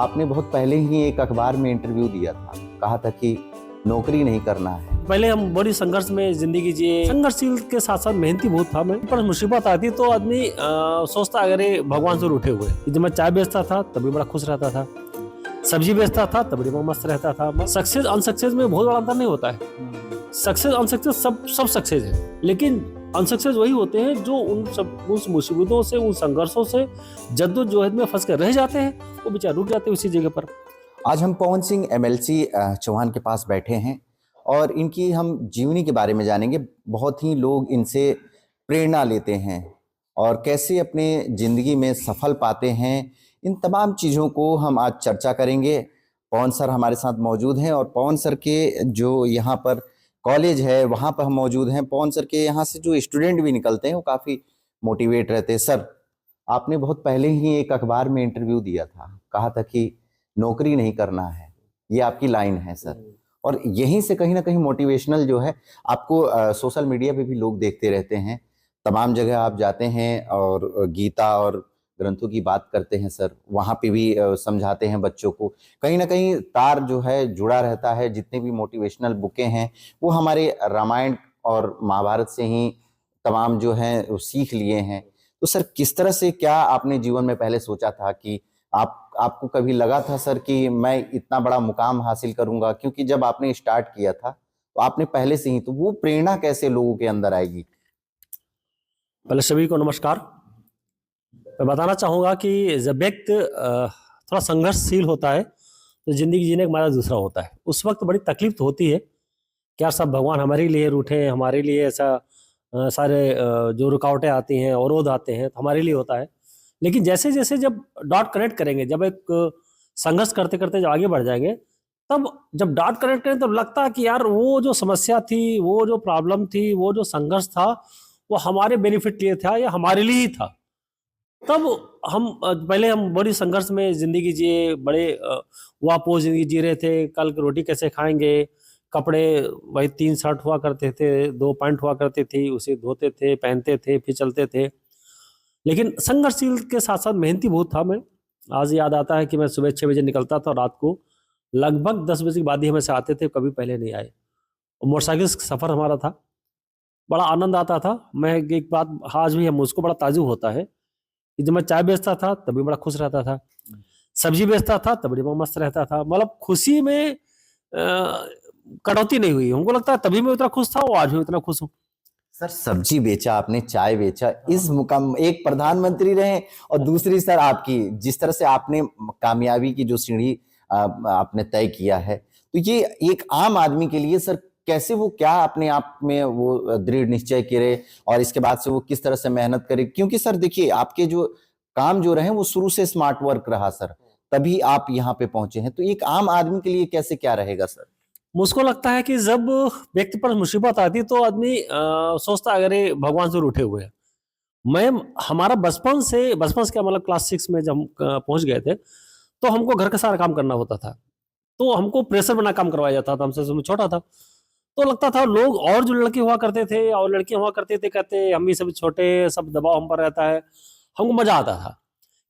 आपने बहुत पहले ही एक अखबार में इंटरव्यू दिया था, कहा था कि नौकरी नहीं करना है। पहले हम बड़ी संघर्ष में जिंदगी जिए, संघर्षशील के साथ साथ मेहनती बहुत था मैं। पर मुसीबत आती तो आदमी सोचता अरे भगवान से उठे हुए। जब मैं चाय बेचता था तभी बड़ा खुश रहता था, सब्जी बेचता था तभी मैं मस्त रहता था। सक्सेस अनसक्सेस में बहुत बड़ा अंतर नहीं होता है। सक्सेस अनसक्सेस सब सक्सेस है, लेकिन अनसक्सेस वही होते हैं जो उन मुसीबतों से, उन संघर्षों से जद्दोजहद में फंस कर रह जाते हैं, वो बेचारे रुक जाते हैं उसी जगह पर। आज हम पवन सिंह एमएलसी चौहान के पास बैठे हैं और इनकी हम जीवनी के बारे में जानेंगे। बहुत ही लोग इनसे प्रेरणा लेते हैं और कैसे अपने जिंदगी में सफल पाते हैं, इन तमाम चीज़ों को हम आज चर्चा करेंगे। पवन सर हमारे साथ मौजूद हैं और पवन सर के जो यहाँ पर कॉलेज है वहाँ पर हम मौजूद हैं। पवन सर के यहाँ से जो स्टूडेंट भी निकलते हैं वो काफ़ी मोटिवेट रहते हैं। सर, आपने बहुत पहले ही एक अखबार में इंटरव्यू दिया था, कहा था कि नौकरी नहीं करना है, ये आपकी लाइन है सर। और यहीं से कहीं ना कहीं मोटिवेशनल जो है आपको सोशल मीडिया पे भी लोग देखते रहते हैं, तमाम जगह आप जाते हैं और गीता और ग्रंथों की बात करते हैं सर, वहाँ पे भी समझाते हैं बच्चों को। कहीं ना कहीं तार जो है जुड़ा रहता है। जितने भी मोटिवेशनल बुकें हैं वो हमारे रामायण और महाभारत से ही तमाम जो हैं वो सीख लिए हैं। तो सर, किस तरह से, क्या आपने जीवन में पहले सोचा था कि आपको कभी लगा था सर कि मैं इतना बड़ा मुकाम हासिल करूंगा? क्योंकि जब आपने स्टार्ट किया था तो आपने पहले से ही, तो वो प्रेरणा कैसे लोगों के अंदर आएगी? पहले सभी को नमस्कार। मैं बताना चाहूँगा कि जब व्यक्ति थोड़ा संघर्षशील होता है तो जिंदगी जीने का मजा दूसरा होता है। उस वक्त बड़ी तकलीफ तो होती है, क्या सब भगवान हमारे लिए रूठे हैं, हमारे लिए ऐसा सारे जो रुकावटें आती हैं, अवरोध आते हैं, तो हमारे लिए होता है। लेकिन जैसे जैसे जब डॉट कनेक्ट करेंगे, जब एक संघर्ष करते करते जब आगे बढ़ जाएंगे, तब जब डॉट कनेक्ट करें तो लगता है कि यार वो जो समस्या थी, वो जो प्रॉब्लम थी, वो जो संघर्ष था, वो हमारे बेनिफिट लिए था या हमारे लिए ही था। तब पहले हम बड़ी संघर्ष में जिंदगी जिए, बड़े वापोस जिंदगी जी रहे थे। कल की रोटी कैसे खाएंगे, कपड़े वही 3 शर्ट हुआ करते थे, 2 पैंट हुआ करती थी, उसे धोते थे, पहनते थे, फिर चलते थे। लेकिन संघर्षशील के साथ साथ मेहनती बहुत था मैं। आज याद आता है कि मैं सुबह 6 बजे निकलता था, रात को लगभग 10 बजे के बाद ही हमें आते थे, कभी पहले नहीं आए। और मोटरसाइकिल सफर हमारा था, बड़ा आनंद आता था। मैं एक बात आज भी मुझको बड़ा ताजुब होता है कि जब मैं चाय बेचता था तभी बड़ा खुश रहता था, सब्जी बेचता था तभी मैं मस्त रहता था। मतलब खुशी में कटौती नहीं हुई। हमको लगता है तभी मैं उतना खुश था और आज भी उतना खुश हूँ। सर, सब्जी बेचा आपने, चाय बेचा, इस मुकाम, एक प्रधानमंत्री रहे और दूसरी सर आपकी, जिस तरह से आपने कामयाबी की जो सीढ़ी आपने तय किया है, तो ये एक आम आदमी के लिए सर कैसे, वो क्या अपने आप में वो दृढ़ निश्चय करे और इसके बाद से वो किस तरह से मेहनत करे? क्योंकि सर देखिए, आपके जो काम जो रहे वो शुरू से स्मार्ट वर्क रहा सर, तभी आप यहाँ पे पहुंचे हैं। तो एक आम आदमी के लिए कैसे क्या रहेगा सर? मुझको लगता है कि जब व्यक्ति पर मुसीबत आती तो आदमी सोचता अरे भगवान से उठे हुए हैं। मैं हमारा बचपन से क्या मतलब क्लास 6 में जब हम पहुंच गए थे तो हमको घर का सारा काम करना होता था। तो हमको प्रेशर बना काम करवाया जाता था, हमसे मैं छोटा था। तो लगता था लोग और जो लड़के हुआ करते थे और लड़कियां हुआ करते थे, कहते हम भी सब छोटे, सब दबाव हम पर रहता है। हमको मजा आता था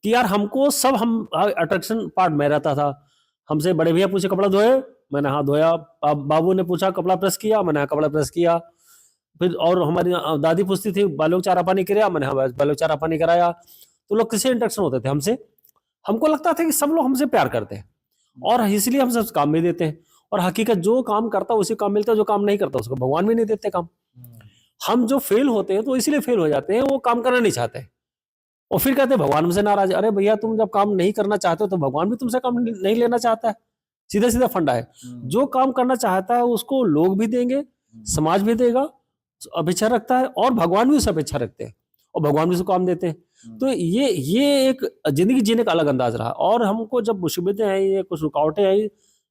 कि यार हमको सब, हम अट्रैक्शन पार्ट में रहता था। हमसे बड़े भैया पूछे कपड़ा धोए, मैंने हाँ धोया। अब बाबू ने पूछा कपड़ा प्रेस किया, मैंने हाँ कपड़ा प्रेस किया। फिर और हमारी दादी पूछती थी बालों को चारा पानी कराया, मैंने हाँ बालों को चारा पानी कराया। तो लोग किससे इंटरेक्शन होते थे? हमसे। हमको लगता था कि सब लोग हमसे प्यार करते हैं और इसलिए हम सब काम भी देते हैं। और हकीकत जो काम करता है उसी काम मिलता है, जो काम नहीं करता उसको भगवान भी नहीं देते काम। हम जो फेल होते हैं तो इसलिए फेल हो जाते हैं, वो काम करना नहीं चाहते और फिर कहते हैं भगवान हमसे नाराज। अरे भैया, तुम जब काम नहीं करना चाहते हो तो भगवान भी तुमसे काम नहीं लेना चाहता है। सीधा सीधा फंडा है। जो काम करना चाहता है उसको लोग भी देंगे, समाज भी देगा, अपेक्षा रखता है और भगवान भी उससे अपेक्षा रखते हैं और भगवान भी उसको काम देते हैं। तो ये एक जिंदगी जीने का अलग अंदाज रहा। और हमको जब मुसीबतें आई, कुछ रुकावटें आई,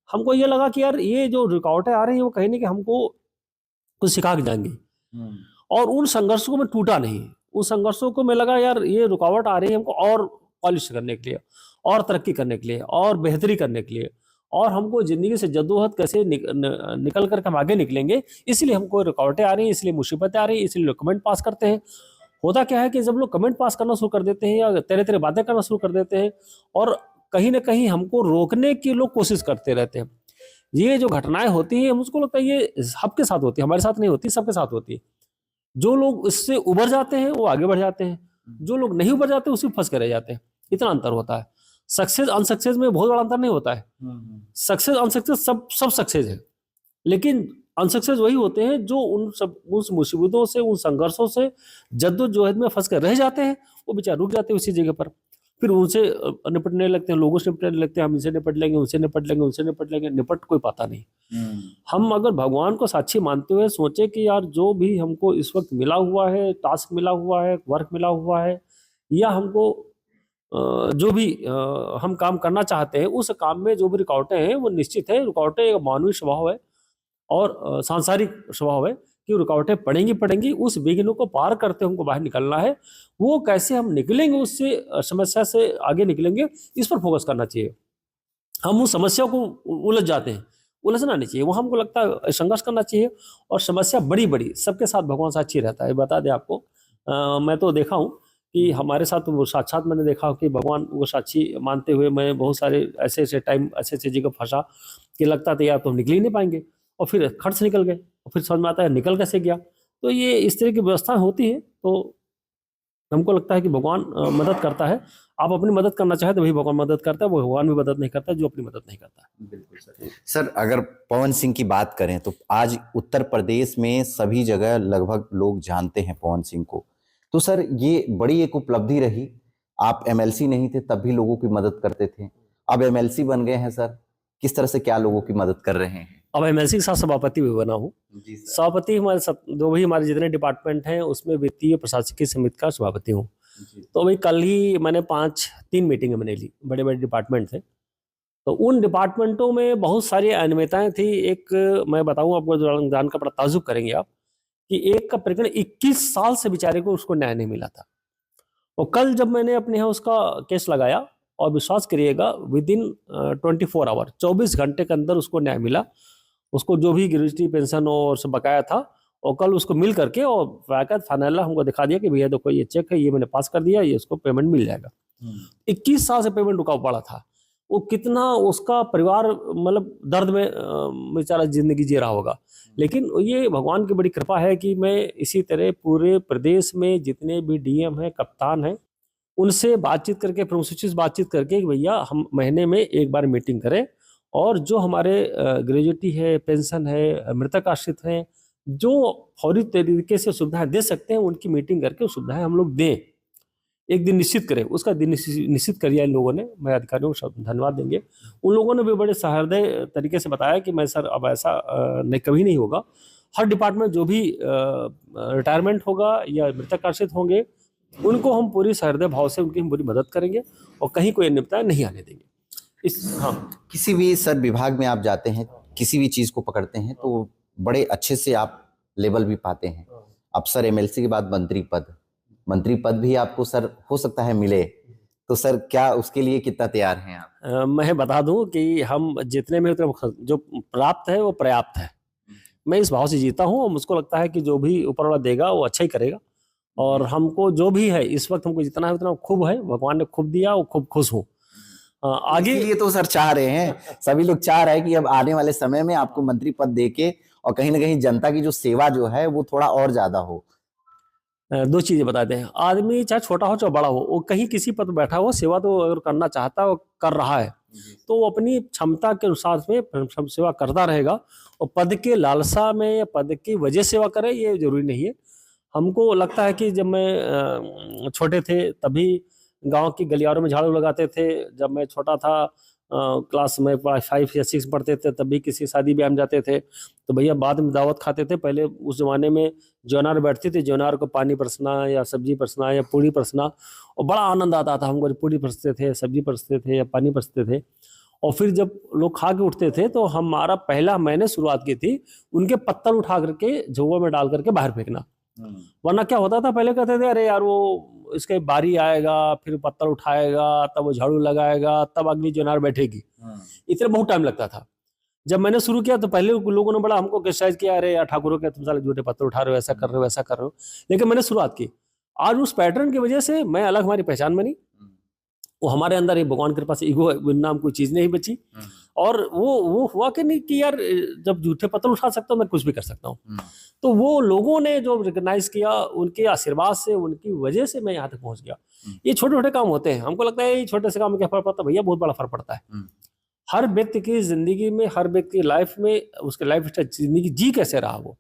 हमको ये लगा कि यार ये जो रुकावटें आ रही हैं वो कहीं ना कहीं हमको कुछ सिखा के जाएंगी। और उन संघर्षों को मैं टूटा नहीं। उन संघर्षों को मैं लगा यार ये रुकावट आ रही है हमको और पॉलिश करने के लिए, और तरक्की करने के लिए, और बेहतरी करने के लिए, और हमको जिंदगी से जद्दोजहद कैसे निकल कर हम आगे निकलेंगे। इसलिए हमको रुकावटें आ रही हैं, इसलिए मुसीबतें आ रही हैं, इसलिए लोग कमेंट पास करते हैं। होता क्या है कि जब लोग कमेंट पास करना शुरू कर देते हैं या तेरे तेरे बातें करना शुरू कर देते हैं और कहीं ना कहीं हमको रोकने की लोग कोशिश करते रहते हैं। ये जो घटनाएं होती हैं, मुझको लगता है ये सबके साथ होती है, हमारे साथ नहीं होती, सबके साथ होती है। जो लोग इससे उबर जाते हैं वो आगे बढ़ जाते हैं, जो लोग नहीं उबर जाते उसी में फंस के रह जाते हैं। इतना अंतर होता है। सक्सेस अनसक्सेस में बहुत बड़ा अंतर नहीं होता है। सक्सेस अनसक्सेस सब सब सक्सेस है, लेकिन अनसक्सेस वही होते हैं जो उस मुसीबतों से, उन संघर्षों से, जद्दोजहद में फंस कर रह जाते हैं। वो बेचारे रुक जाते हैं उसी जगह पर, फिर उनसे निपटने लगते हैं, लोगों से निपटने लगते हैं। हम इनसे निपट लेंगे, उनसे निपट लेंगे, उनसे निपट लेंगे, निपट कोई पाता नहीं। हम अगर भगवान को साक्षी मानते हुए सोचे कि यार जो भी हमको इस वक्त मिला हुआ है, टास्क मिला हुआ है, वर्क मिला हुआ है, या हमको जो भी हम काम करना चाहते हैं, उस काम में जो भी रुकावटें हैं वो निश्चित है। रुकावटें एक मानवीय स्वभाव है और सांसारिक स्वभाव है कि रुकावटें पड़ेंगी पड़ेंगी। उस विघ्न को पार करते हमको बाहर निकलना है। वो कैसे हम निकलेंगे, उससे समस्या से आगे निकलेंगे, इस पर फोकस करना चाहिए। हम उस समस्या को उलझ जाते हैं, उलझना नहीं चाहिए। वो हमको लगता है संघर्ष करना चाहिए। और समस्या बड़ी बड़ी सबके साथ भगवान साक्षी रहता है। बता दें आपको, मैं तो देखा हूँ कि हमारे साथ वो साक्षात मैंने देखा कि भगवान वो साक्षी मानते हुए मैं बहुत सारे ऐसे ऐसे टाइम, ऐसे ऐसे जगह फंसा कि लगता था यार तो हम निकल ही नहीं पाएंगे, और फिर खर्च से निकल गए, और फिर समझ में आता है निकल कैसे गया। तो ये इस तरह की व्यवस्था होती है। तो हमको लगता है कि भगवान मदद करता है। आप अपनी मदद करना चाहे तो वही भगवान मदद करता है। वो भगवान भी मदद नहीं करता जो अपनी मदद नहीं करता है। बिल्कुल सर। सर, अगर पवन सिंह की बात करें तो आज उत्तर प्रदेश में सभी जगह लगभग लोग जानते हैं पवन सिंह को। तो सर, ये बड़ी एक उपलब्धि रही। आप एमएलसी नहीं थे तब भी लोगों की मदद करते थे, अब एमएलसी बन गए हैं सर, किस तरह से क्या लोगों की मदद कर रहे हैं? अब एमएलसी के साथ सभापति भी बना हूँ। जी सर। सभापति हमारे जो भी हमारे जितने डिपार्टमेंट हैं उसमें वित्तीय प्रशासकीय समिति का सभापति हूँ। तो अभी कल ही मैंने 3 मीटिंग मैंने ली, बड़े बड़े डिपार्टमेंट थे। तो उन डिपार्टमेंटों में बहुत सारी अनियमितताएं थी। एक मैं बताऊं आपको, जान का बड़ा ताजुब करेंगे आप, कि एक का प्रकरण 21 साल से बेचारे को उसको न्याय नहीं मिला था। और कल जब मैंने अपने यहाँ उसका केस लगाया, और विश्वास करिएगा विदिन 24 आवर, 24 घंटे के अंदर उसको न्याय मिला। उसको जो भी ग्रेजुटी पेंशन और सब बकाया था, और कल उसको मिल करके और बाकायदा फाइनल हमको दिखा दिया कि भैया देखो ये चेक है, ये मैंने पास कर दिया, ये उसको पेमेंट मिल जाएगा। 21 साल से पेमेंट रुका पड़ा था। वो कितना उसका परिवार मतलब दर्द में बेचारा जिंदगी जी रहा होगा। लेकिन ये भगवान की बड़ी कृपा है कि मैं इसी तरह पूरे प्रदेश में जितने भी डीएम हैं, कप्तान हैं, उनसे बातचीत करके, प्रमुख सचिव से बातचीत करके कि भैया हम महीने में एक बार मीटिंग करें, और जो हमारे ग्रेजुटी है, पेंशन है, मृतक आश्रित हैं, जो फौरी तरीके से सुविधाएं दे सकते हैं, उनकी मीटिंग करके वो सुविधाएं हम लोग दें। एक दिन निश्चित करें, उसका दिन निश्चित कर दिया इन लोगों ने। मैं अधिकारियों को धन्यवाद देंगे। उन लोगों ने भी बड़े सहृदय तरीके से बताया कि मैं सर अब ऐसा कभी नहीं होगा। हर डिपार्टमेंट जो भी रिटायरमेंट होगा या मृतक आश्रित होंगे, उनको हम पूरी सहृदय भाव से उनकी हम पूरी मदद करेंगे, और कहीं कोई अनियमितता नहीं आने देंगे। किसी भी सर विभाग में आप जाते हैं, किसी भी चीज को पकड़ते हैं तो बड़े अच्छे से आप लेवल भी पाते हैं। अब सर एमएलसी के बाद मंत्री पद भी आपको सर हो सकता है मिले, तो सर क्या उसके लिए कितना तैयार हैं आप? मैं बता दूं कि हम जितने में उतना जो प्राप्त है वो पर्याप्त है। मैं इस भाव से जीता हूं, और मुझको लगता है कि जो भी ऊपर वाला देगा वो अच्छा ही करेगा। और हमको जो भी है इस वक्त, हमको जितना है उतना खूब है, भगवान ने खूब दिया, वो खूब खुश हूँ। आगे ये तो सर चाह रहे हैं, सभी लोग चाह रहे हैं कि अब आने वाले समय में आपको मंत्री पद देके और कहीं ना कहीं जनता की जो सेवा जो है वो थोड़ा और ज्यादा हो। 2 चीजें बताते हैं। आदमी चाहे छोटा हो चाहे बड़ा हो, वो कहीं किसी पद पर बैठा हो, सेवा तो अगर करना चाहता है, वो कर रहा है, तो वो अपनी क्षमता के अनुसार में सेवा करता रहेगा। और पद के लालसा में या पद की वजह सेवा करे, ये जरूरी नहीं है। हमको लगता है कि जब मैं छोटे थे तभी गांव की गलियारों में झाड़ू लगाते थे। जब मैं छोटा था, क्लास में 5 या 6 पढ़ते थे, तभी किसी शादी ब्याह में जाते थे तो भैया बाद में दावत खाते थे। पहले उस जमाने में जौनार बैठती थी, जौनार को पानी परसना या सब्जी परसना या पूड़ी परसना, और बड़ा आनंद आता था हमको। पूड़ी परसते थे, सब्जी परसते थे या पानी परसते थे, और फिर जब लोग खा के उठते थे तो हमारा पहला मैंने शुरुआत की थी उनके पत्तल उठा करके झोंगे में डाल करके बाहर फेंकना। वरना क्या होता था, पहले कहते थे अरे यार वो इसके बारी आएगा, फिर पत्थर उठाएगा, तब वो झाड़ू लगाएगा, तब अगली जनार बैठेगी। इतना बहुत टाइम लगता था। जब मैंने शुरू किया तो पहले लोगों ने बड़ा हमको क्रिटिसाइज किया, अरे यार ठाकुरों के तुम साले झूठे पत्थर उठा रहे हो, ऐसा कर रहे हो, ऐसा कर रहे हो। लेकिन मैंने शुरुआत की। आज उस पैटर्न की वजह से मैं अलग, हमारी पहचान बनी। वो हमारे अंदर ये भगवान की कृपा से ईगो नाम कोई चीज नहीं बची। और वो हुआ कि नहीं कि यार जब जूठे पत्थर उठा सकता हूँ मैं कुछ भी कर सकता हूँ। तो वो लोगों ने जो रिकग्नाइज किया, उनके आशीर्वाद से, उनकी वजह से मैं यहाँ तक पहुंच गया। ये छोटे छोटे काम होते हैं, हमको लगता है ये छोटे से काम में क्या फर्क पड़ता है, भैया बहुत बड़ा फर्क पड़ता है। हर व्यक्ति की जिंदगी में, हर व्यक्ति की लाइफ में, उसके लाइफ स्टाइल जिंदगी जी कैसे रहा वो,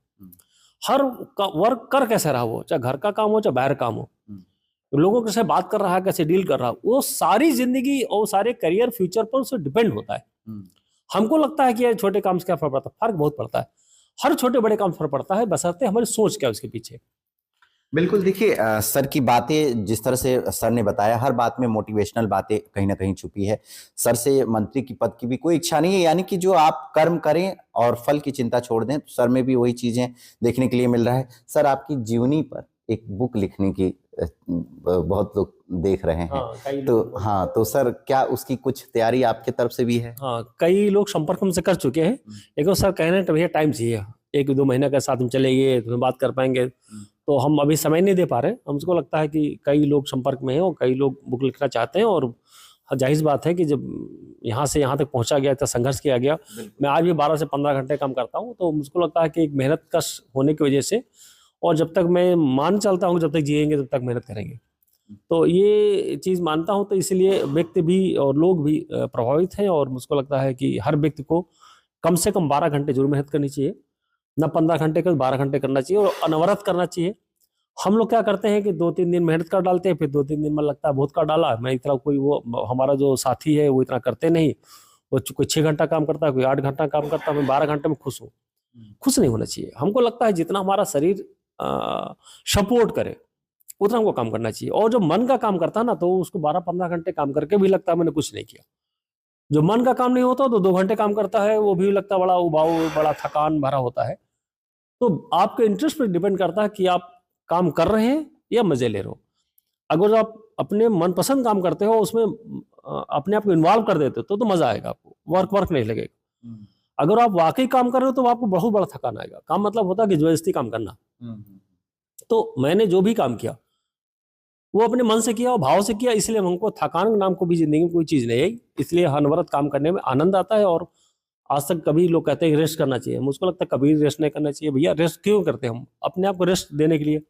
हर वर्क कर कैसे रहा वो, चाहे घर का काम हो चाहे बाहर काम हो, लोगों के साथ बात कर रहा है, कैसे डील कर रहा है, वो सारी जिंदगी और सारे करियर फ्यूचर पर उससे डिपेंड होता है। हमको लगता है कि यार छोटे काम से क्या फर्क पड़ता है, फर्क बहुत पड़ता है। हर छोटे बड़े काम से फर्क पड़ता है, बशर्ते हमारी सोच क्या है उसके पीछे। बिल्कुल, देखिए सर की बातें जिस तरह से सर ने बताया, हर बात में मोटिवेशनल बातें कहीं ना कहीं छुपी है। सर से मंत्री की पद की भी कोई इच्छा नहीं है, यानी कि जो आप कर्म करें और फल की चिंता छोड़ दें, तो सर में भी वही चीजें देखने के लिए मिल रहा है। सर आपकी जीवनी पर एक बुक लिखने की बहुत लोग देख रहे हैं। कई तो लोग, हाँ, तो सर क्या उसकी कुछ तैयारी आपके तरफ से भी है? कई लोग संपर्क हमसे कर चुके हैं, लेकिन सर कह रहे हैं भैया टाइम चाहिए, 1-2 महीने के साथ हम चलेंगे तो बात कर पाएंगे। तो हम अभी समय नहीं दे पा रहे। हमको लगता है कि कई लोग संपर्क में हैं और कई लोग बुक लिखना चाहते हैं, और जाहिर बात है कि जब यहाँ से यहाँ तक पहुँचा गया, इतना संघर्ष किया गया। मैं आज भी 12 से 15 घंटे काम करता हूँ, तो मुझको लगता है कि एक मेहनत कश होने की वजह से, और जब तक मैं मान चलता हूँ जब तक जिएंगे तब तक मेहनत करेंगे, तो ये चीज़ मानता हूँ। तो इसलिए व्यक्ति भी और लोग भी प्रभावित हैं, और मुझको लगता है कि हर व्यक्ति को कम से कम 12 घंटे जरूर मेहनत करनी चाहिए, ना 15 घंटे का, 12 घंटे करना चाहिए, और अनवरत करना चाहिए। हम लोग क्या करते हैं कि 2-3 दिन मेहनत कर डालते हैं, फिर 2-3 दिन में लगता है बहुत कर डाला। मैं इतना, कोई वो हमारा जो साथी है वो इतना करते नहीं, वो कोई 6 घंटा काम करता है, कोई 8 घंटा काम करता है, मैं 12 घंटे में खुश हूँ। खुश नहीं होना चाहिए। हमको लगता है जितना हमारा शरीर सपोर्ट करे उतना हमको काम करना चाहिए। और जो मन का काम करता है ना, तो उसको 12-15 घंटे काम करके भी लगता है मैंने कुछ नहीं किया। जो मन का काम नहीं होता तो 2 घंटे काम करता है, वो भी लगता है बड़ा उबाऊ, बड़ा थकान भरा होता है। तो आपके इंटरेस्ट पर डिपेंड करता है कि आप काम कर रहे हैं या मजे ले रहे हो। अगर आप अपने मनपसंद काम करते हो, उसमें अपने आप को इन्वॉल्व कर देते हो, तो मजा आएगा आपको, वर्क नहीं लगेगा। अगर आप वाकई काम कर रहे हो तो आपको बहुत बड़ा थकान आएगा। काम मतलब होता है कि जबरदस्ती काम करना। तो मैंने जो भी काम किया वो अपने मन से किया और भाव से किया, इसलिए हमको थकान नाम को भी जिंदगी में कोई चीज नहीं आई। इसलिए अनवरत काम करने में आनंद आता है। और आज तक कभी लोग कहते हैं रेस्ट करना चाहिए, मुझको लगता है कभी रेस्ट नहीं करना चाहिए। भैया रेस्ट क्यों करते हैं हम? अपने आप को रेस्ट देने के लिए।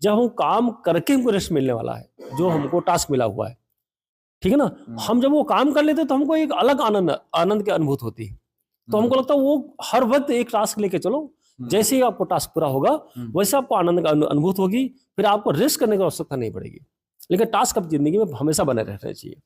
जब हम काम करके हमको रेस्ट मिलने वाला है, जो हमको टास्क मिला हुआ है, ठीक है ना, हम जब वो काम कर लेते तो हमको एक अलग आनंद की अनुभूति होती है। तो हमको लगता है वो हर वक्त एक टास्क लेके चलो, जैसे ही आपको टास्क पूरा होगा वैसे आपको आनंद का अनुभूति होगी, फिर आपको रेस्ट करने की आवश्यकता नहीं पड़ेगी। लेकिन टास्क अपनी जिंदगी में हमेशा बने रहना चाहिए।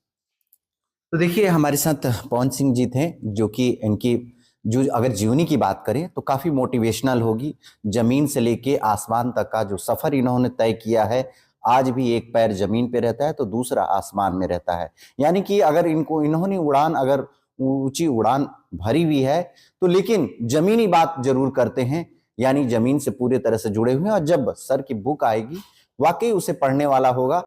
तो देखिए हमारे साथ पवन सिंह जी थे, जो कि इनकी जो अगर जीवनी की बात करें तो काफी मोटिवेशनल होगी। जमीन से लेके आसमान तक का जो सफर इन्होंने तय किया है, आज भी एक पैर जमीन पे रहता है तो दूसरा आसमान में रहता है। यानी कि अगर इन्होंने उड़ान, अगर ऊंची उड़ान भरी हुई है, तो लेकिन जमीनी बात जरूर करते हैं, यानी जमीन से पूरे तरह से जुड़े हुए हैं। और जब सर की बुक आएगी, वाकई उसे पढ़ने वाला होगा